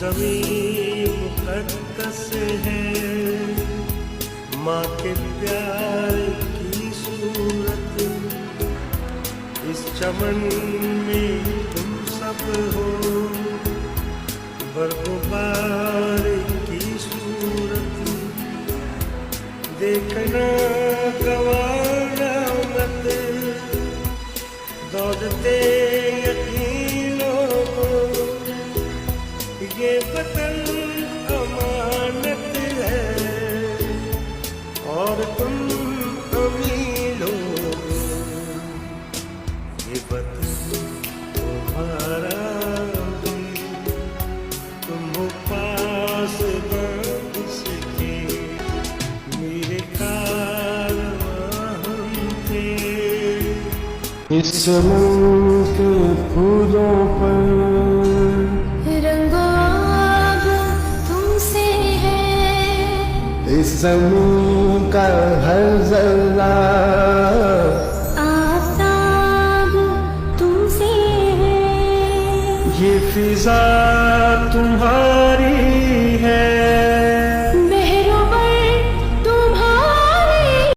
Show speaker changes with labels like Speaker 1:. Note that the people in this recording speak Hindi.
Speaker 1: ज़मीं मुक़द्दस है, माँ के प्यार की सूरत, इस चमन में तुम सब हो, बर्फ़बार की सूरत, देखना गवाना मत, दौड़ते यकीनों को, ये वतन अमानत है और तुम अमीरों, ये वतन तुम्हारा भी, तुम हो पास बंद सके, मेरे कारवां हम थे। इस चमन के फूलों पर इस ज़मीन का हर ज़र्रा
Speaker 2: आफ़ताब तुमसे है,
Speaker 1: ये फ़िज़ा